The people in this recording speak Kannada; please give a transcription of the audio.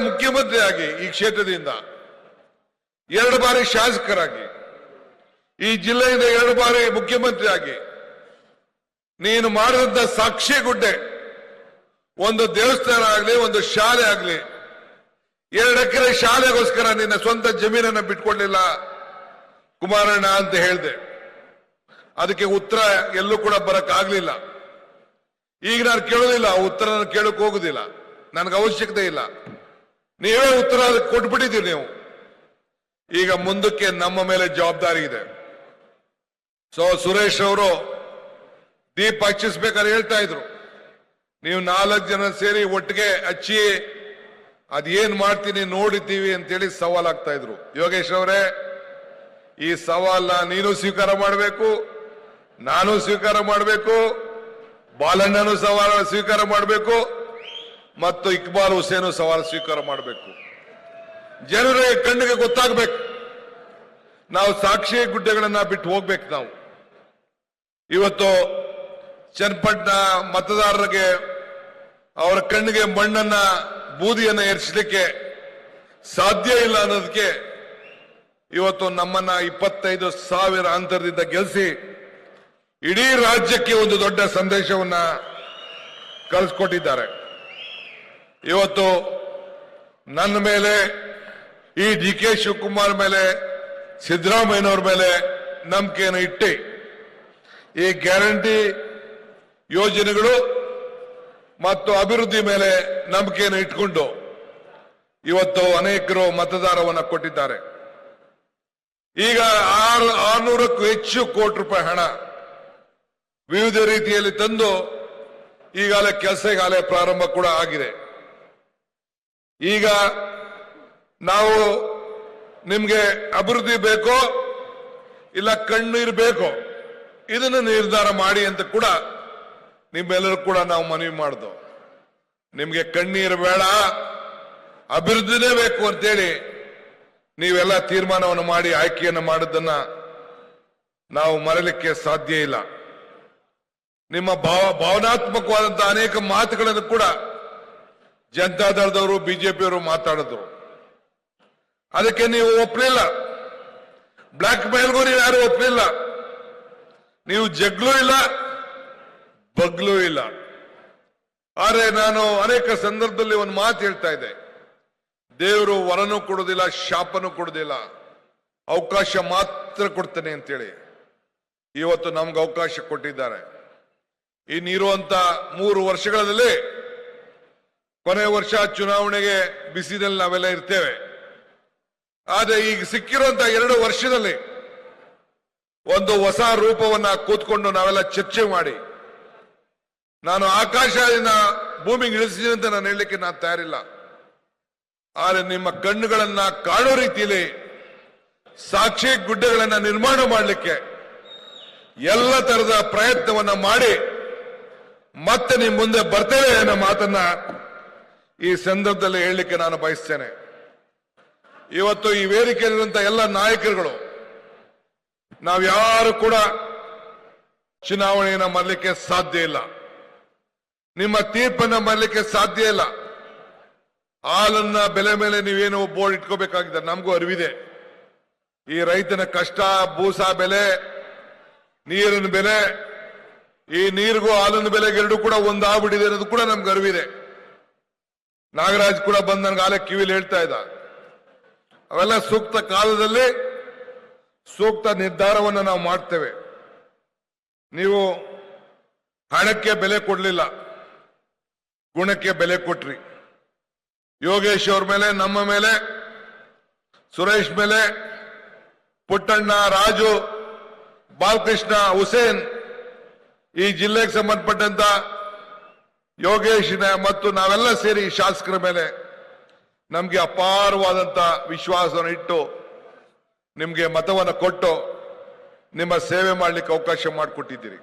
ಮುಖ್ಯಮಂತ್ರಿ ಆಗಿ ಈ ಕ್ಷೇತ್ರದಿಂದ 2 ಬಾರಿ ಶಾಸಕರಾಗಿ ಈ ಜಿಲ್ಲೆಯಿಂದ 2 ಬಾರಿ ಮುಖ್ಯಮಂತ್ರಿ ಆಗಿ ನೀನು ಮಾಡಿದಂತ ಸಾಕ್ಷಿ ಗುಡ್ಡೆ ಒಂದು ದೇವಸ್ಥಾನ ಆಗಲಿ ಒಂದು ಶಾಲೆ ಆಗಲಿ 2 ಎಕರೆ ಶಾಲೆಗೋಸ್ಕರ ನಿನ್ನ ಸ್ವಂತ ಜಮೀನನ್ನ ಬಿಟ್ಕೊಡ್ಲಿಲ್ಲ ಕುಮಾರಣ್ಣ ಅಂತ ಹೇಳಿದೆ. ಅದಕ್ಕೆ ಉತ್ತರ ಎಲ್ಲೂ ಕೂಡ ಬರಕ್ಕಾಗ್ಲಿಲ್ಲ. ಈಗ ನಾನು ಕೇಳೋದಿಲ್ಲ, ಉತ್ತರ ಕೇಳಕ್ ಹೋಗುದಿಲ್ಲ, ನನಗೆ ಅವಶ್ಯಕತೆ ಇಲ್ಲ. ನೀವೇ ಉತ್ತರ ಕೊಟ್ಬಿಟ್ಟಿದ್ದೀರಿ ನೀವು. ಈಗ ಮುಂದಕ್ಕೆ ನಮ್ಮ ಮೇಲೆ ಜವಾಬ್ದಾರಿ ಇದೆ. ಸುರೇಶ್ ಅವರು ದೀಪ ಹಚ್ಚಿಸ್ಬೇಕಾದ್ರೆ ಹೇಳ್ತಾ ಇದ್ರು, ನೀವು 4 ಜನ ಸೇರಿ ಒಟ್ಟಿಗೆ ಹಚ್ಚಿ ಅದೇನ್ ಮಾಡ್ತೀನಿ ನೋಡಿದ್ದೀವಿ ಅಂತೇಳಿ ಸವಾಲಾಗ್ತಾ ಇದ್ರು. ಯೋಗೇಶ್ ಅವರೇ, ಈ ಸವಾಲ್ನ ನೀನು ಸ್ವೀಕಾರ ಮಾಡಬೇಕು, ನಾನು ಸ್ವೀಕಾರ ಮಾಡಬೇಕು, ಬಾಲಣ್ಣನು ಸವಾಲ ಸ್ವೀಕಾರ ಮಾಡಬೇಕು ಮತ್ತು ಇಕ್ಬಾಲ್ ಹುಸೇನು ಸವಾಲು ಸ್ವೀಕಾರ ಮಾಡಬೇಕು. ಜನರ ಕಣ್ಣಿಗೆ ಗೊತ್ತಾಗಬೇಕು. ನಾವು ಸಾಕ್ಷಿ ಗುಡ್ಡೆಗಳನ್ನ ಬಿಟ್ಟು ಹೋಗ್ಬೇಕು. ನಾವು ಇವತ್ತು ಚನ್ನಪಟ್ಟಣ ಮತದಾರರಿಗೆ ಅವರ ಕಣ್ಣಿಗೆ ಮಣ್ಣನ್ನ ಬೂದಿಯನ್ನ ಏರಿಸಲಿಕ್ಕೆ ಸಾಧ್ಯ ಇಲ್ಲ ಅನ್ನೋದಕ್ಕೆ ಇವತ್ತು ನಮ್ಮನ್ನ 25,000 ಅಂತರದಿಂದ ಗೆಲ್ಲಿಸಿ ಇಡೀ ರಾಜ್ಯಕ್ಕೆ ಒಂದು ದೊಡ್ಡ ಸಂದೇಶವನ್ನ ಕಳಿಸ್ಕೊಟ್ಟಿದ್ದಾರೆ. ಇವತ್ತು ನನ್ನ ಮೇಲೆ, ಈ DK ಶಿವಕುಮಾರ್ ಮೇಲೆ, ಸಿದ್ದರಾಮಯ್ಯನವ್ರ ಮೇಲೆ ನಂಬಿಕೆಯನ್ನು ಇಟ್ಟು ಈ ಗ್ಯಾರಂಟಿ ಯೋಜನೆಗಳು ಮತ್ತು ಅಭಿವೃದ್ಧಿ ಮೇಲೆ ನಂಬಿಕೆಯನ್ನು ಇಟ್ಕೊಂಡು ಇವತ್ತು ಅನೇಕರು ಮತದಾರವನ್ನ ಕೊಟ್ಟಿದ್ದಾರೆ. ಈಗ 600ಕ್ಕೂ ಹೆಚ್ಚು ಕೋಟಿ ರೂಪಾಯಿ ಹಣ ವಿವಿಧ ರೀತಿಯಲ್ಲಿ ತಂದು ಈಗಾಗಲೇ ಕೆಲಸ ಪ್ರಾರಂಭ ಕೂಡ ಆಗಿದೆ. ಈಗ ನಾವು ನಿಮ್ಗೆ ಅಭಿವೃದ್ಧಿ ಬೇಕೋ ಇಲ್ಲ ಕಣ್ಣೀರು ಬೇಕೋ ಇದನ್ನು ನಿರ್ಧಾರ ಮಾಡಿ ಅಂತ ಕೂಡ ನಿಮ್ಮೆಲ್ಲರೂ ಕೂಡ ನಾವು ಮನವಿ ಮಾಡಿದ್ವು. ನಿಮ್ಗೆ ಕಣ್ಣೀರು ಬೇಡ, ಅಭಿವೃದ್ಧಿನೇ ಬೇಕು ಅಂತೇಳಿ ನೀವೆಲ್ಲ ತೀರ್ಮಾನವನ್ನು ಮಾಡಿ ಆಯ್ಕೆಯನ್ನು ಮಾಡಿದ್ದನ್ನ ನಾವು ಮರೆಯಲಿಕ್ಕೆ ಸಾಧ್ಯ ಇಲ್ಲ. ನಿಮ್ಮ ಭಾವನಾತ್ಮಕವಾದಂತಹ ಅನೇಕ ಮಾತುಗಳನ್ನು ಕೂಡ ಜನತಾದಳದವರು, ಬಿಜೆಪಿಯವರು ಮಾತಾಡಿದ್ರು. ಅದಕ್ಕೆ ನೀವು ಒಪ್ಪಲಿಲ್ಲ. ಬ್ಲಾಕ್ ಮೇಲ್ಗೂ ನೀವು ಯಾರು ಒಪ್ಪಲಿಲ್ಲ. ನೀವು ಜಗ್ಲೂ ಇಲ್ಲ, ಬಗ್ಲೂ ಇಲ್ಲ. ಆದ್ರೆ ನಾನು ಅನೇಕ ಸಂದರ್ಭದಲ್ಲಿ ಒಂದು ಮಾತು ಹೇಳ್ತಾ ಇದ್ದೆ, ದೇವರು ವರನೂ ಕೊಡುವುದಿಲ್ಲ, ಶಾಪನೂ ಕೊಡುವುದಿಲ್ಲ, ಅವಕಾಶ ಮಾತ್ರ ಕೊಡ್ತಾನೆ ಅಂತೇಳಿ. ಇವತ್ತು ನಮ್ಗೆ ಅವಕಾಶ ಕೊಟ್ಟಿದ್ದಾರೆ. ಇನ್ನಿರುವಂತ 3 ವರ್ಷಗಳಲ್ಲಿ ಕೊನೆ ವರ್ಷ ಚುನಾವಣೆಗೆ ಬಿಸಿದಲ್ಲಿ ನಾವೆಲ್ಲ ಇರ್ತೇವೆ. ಆದ್ರೆ ಈಗ ಸಿಕ್ಕಿರುವಂತ 2 ವರ್ಷದಲ್ಲಿ ಒಂದು ಹೊಸ ರೂಪವನ್ನ ಕೂತ್ಕೊಂಡು ನಾವೆಲ್ಲ ಚರ್ಚೆ ಮಾಡಿ, ನಾನು ಆಕಾಶದಿಂದ ಭೂಮಿಗೆ ಇಳಿಸಿದೆ ಅಂತ ನಾನು ಹೇಳಲಿಕ್ಕೆ ನಾನು ತಯಾರಿಲ್ಲ. ಆದ್ರೆ ನಿಮ್ಮ ಕಣ್ಣುಗಳನ್ನ ಕಾಣೋ ರೀತಿಯಲ್ಲಿ ಸಾಕ್ಷಿ ಗುಡ್ಡೆಗಳನ್ನ ನಿರ್ಮಾಣ ಮಾಡಲಿಕ್ಕೆ ಎಲ್ಲ ತರದ ಪ್ರಯತ್ನವನ್ನ ಮಾಡಿ ಮತ್ತೆ ನಿಮ್ಮ ಮುಂದೆ ಬರ್ತೇವೆ ಅನ್ನೋ ಮಾತನ್ನ ಈ ಸಂದರ್ಭದಲ್ಲಿ ಹೇಳಲಿಕ್ಕೆ ನಾನು ಬಯಸ್ತೇನೆ. ಇವತ್ತು ಈ ವೇದಿಕೆಯಲ್ಲಿರುವಂತಹ ಎಲ್ಲ ನಾಯಕರುಗಳು, ನಾವ್ಯಾರು ಕೂಡ ಚುನಾವಣೆಯನ್ನು ಮಾಡಲಿಕ್ಕೆ ಸಾಧ್ಯ ಇಲ್ಲ, ನಿಮ್ಮ ತೀರ್ಪನ್ನ ಮಾಡಲಿಕ್ಕೆ ಸಾಧ್ಯ ಇಲ್ಲ. ಹಾಲನ್ನ ಬೆಲೆ ಮೇಲೆ ನೀವೇನು ಬೋರ್ಡ್ ಇಟ್ಕೋಬೇಕಾಗಿದೆ, ನಮಗೂ ಅರಿವಿದೆ. ಈ ರೈತನ ಕಷ್ಟ, ಬೂಸಾ ಬೆಲೆ, ನೀರಿನ ಬೆಲೆ, ಈ ನೀರಿಗೂ ಹಾಲಿನ ಬೆಲೆಗೆರಡು ಕೂಡ ಒಂದಾಗ್ಬಿಟ್ಟಿದೆ ಅನ್ನೋದು ಕೂಡ ನಮ್ಗೆ ಅರಿವಿದೆ. ನಾಗರಾಜ್ ಕೂಡ ಬಂದು ನನಗೆ ಆಲೆ ಕಿವಿಲಿ ಹೇಳ್ತಾ ಇದ್ದ, ಅವೆಲ್ಲ ಸೂಕ್ತ ಕಾಲದಲ್ಲಿ ಸೂಕ್ತ ನಿರ್ಧಾರವನ್ನು ನಾವು ಮಾಡ್ತೇವೆ. ನೀವು ಹಣಕ್ಕೆ ಬೆಲೆ ಕೊಡ್ಲಿಲ್ಲ, ಗುಣಕ್ಕೆ ಬೆಲೆ ಕೊಟ್ರಿ. ಯೋಗೇಶ್ ಅವ್ರ ಮೇಲೆ, ನಮ್ಮ ಮೇಲೆ, ಸುರೇಶ್ ಮೇಲೆ, ಪುಟ್ಟಣ್ಣ, ರಾಜು, ಬಾಲಕೃಷ್ಣ, ಹುಸೇನ್, ಈ ಜಿಲ್ಲೆಗೆ ಸಂಬಂಧಪಟ್ಟಂತ ಯೋಗೇಶ್ ಮತ್ತು ನಾವೆಲ್ಲ ಸೇರಿ ಶಾಸಕರ ಮೇಲೆ ನಮ್ಗೆ ಅಪಾರವಾದಂತ ವಿಶ್ವಾಸವನ್ನು ಇಟ್ಟು ನಿಮ್ಗೆ ಮತವನ್ನು ಕೊಟ್ಟು ನಿಮ್ಮ ಸೇವೆ ಮಾಡಲಿಕ್ಕೆ ಅವಕಾಶ ಮಾಡಿಕೊಟ್ಟಿದ್ದೀರಿ.